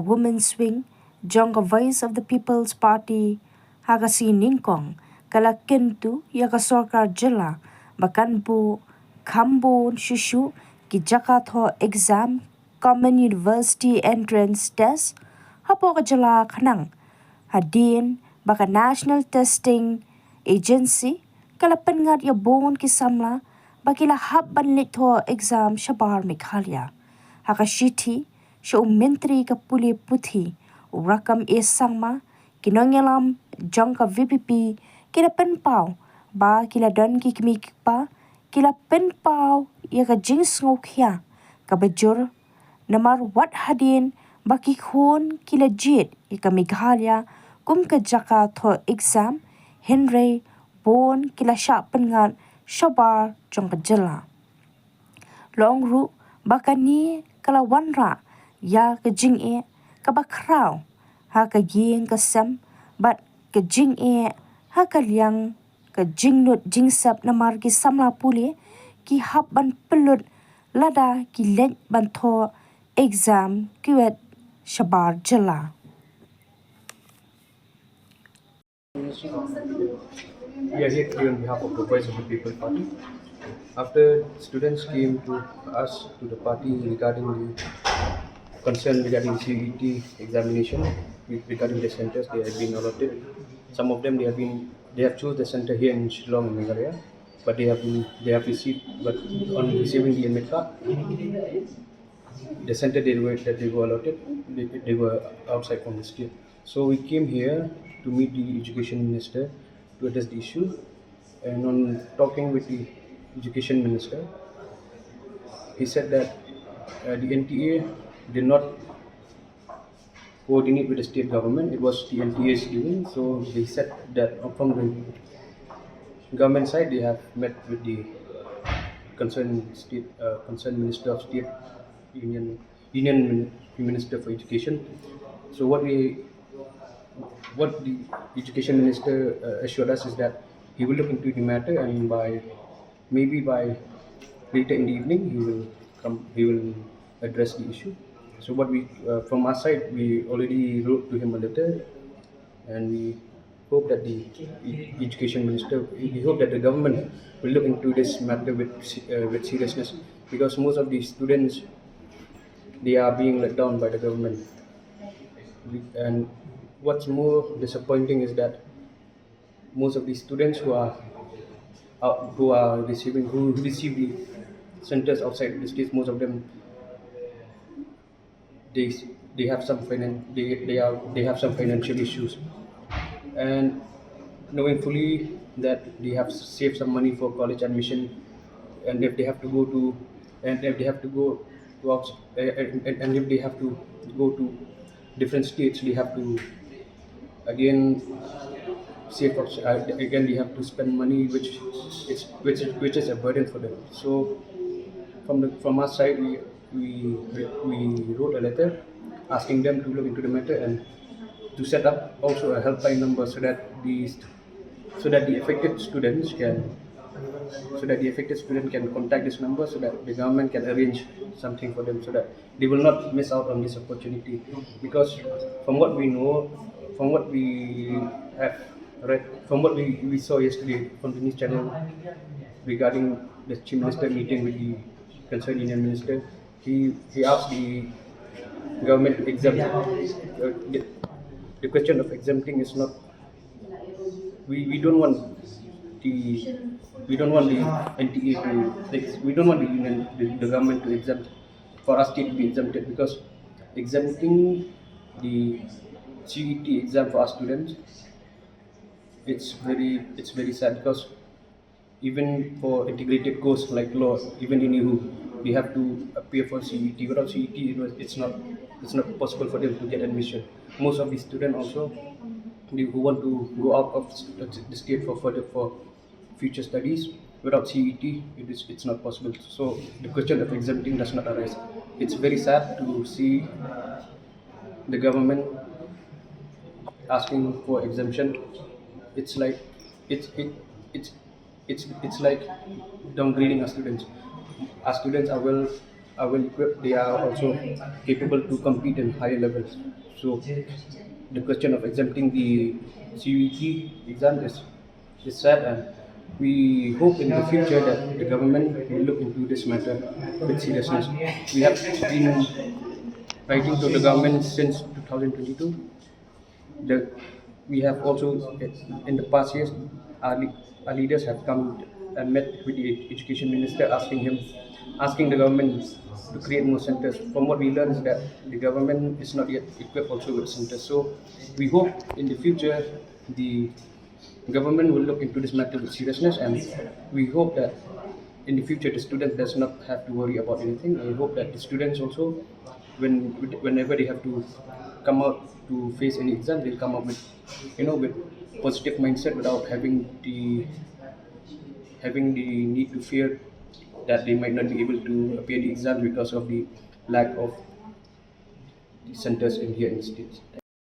women's wing, jong voice of the People's Party, haga si ningkong, kala Kyntu yaga sorkar jylla, bakan bu khambun shushu ki jaka thoh exam common university entrance test, hapo ka jylla khanang, hadin baka national testing agency, kala pengat ya bon ki samla, bakila hab ban lit thoh exam shabar Meghalaya, haka shiti, sya menteri ka puli puthi, rakam sangma, kinongelam jong ka VPP, kila penpau, ba kila dan ki kiba, kila penpau, ya ka jings ngokya, ka bajur, namar wat hadin, baki khun kila jit, ya ka Meghalaya, kum ka jaka thoh exam, Henry, bon kila syak pengat, shabar jong ka jylla. Long ru, baka ni kala wanra, ya ka jing ka bakraw, ha ka ying ka sem, bat ka jing ha ka liang, ka jing nut jing sap namar ki samla puli, ki hap ban pelut, lada ki lek ban thoh exam CUET shabar jylla. We are here today on behalf of the Voice of the People Party. After students came to us to the party regarding the concern regarding CUET examination, regarding the centers they have been allotted. Some of them they have chosen the center here in Shillong, Meghalaya, but they have received, but on receiving the admit card, the center that they were allotted, they were outside from the state. So we came here to meet the education minister to address the issue, and on talking with the education minister, he said that the NTA did not coordinate with the state government. It was the NTA's doing. So they said that from the government side, they have met with the concerned minister of state, union minister for education. So what the education minister assured us is that he will look into the matter, and maybe by later in the evening he will address the issue. So what from our side, we already wrote to him a letter, and we hope that the education minister, we hope that the government will look into this matter with seriousness, because most of the students, they are being let down by the government. And what's more disappointing is that most of the students who receive the centers outside the states, most of them they have some financial issues, and knowing fully that they have saved some money for college admission, and if they have to go to and if they have to go to and if they have to go to different states, they have to again save up, again they have to spend money, which is a burden for them. So from our side, we wrote a letter asking them to look into the matter and to set up also a helpline number so that the affected students can contact this number, so that the government can arrange something for them, so that they will not miss out on this opportunity. Because from what we know, from what we have read, from what we saw yesterday from the news channel regarding the chief minister meeting with the concerned union minister, he asked the government to exempt. The question of exempting is not. We don't want the NTA to. We don't want the government to exempt, for our state to be exempted, because exempting the CUET exam for our students, it's very sad, because even for integrated course like law, even in EU, they have to appear for CUET. Without CUET, it's not possible for them to get admission. Most of the students also, who want to go out of the state for future studies, without CUET, it's not possible. So the question of exempting does not arise. It's very sad to see the government asking for exemption. It's like it's like downgrading our students. Our students are well are well equipped, they are also capable to compete in higher levels. So the question of exempting the CUET exam is sad, and we hope in the future that the government will look into this matter with seriousness. We have been writing to the government since 2022. The, we have also, in the past years, our leaders have come and met with the education minister, asking the government to create more centers. From what we learned is that the government is not yet equipped also with centers. So we hope in the future the government will look into this matter with seriousness, and we hope that in the future the students does not have to worry about anything. I hope that the students also, whenever they have to come out to face any exam, they'll come up with with positive mindset without having the need to fear that they might not be able to appear the exams because of the lack of the centers in here in the states.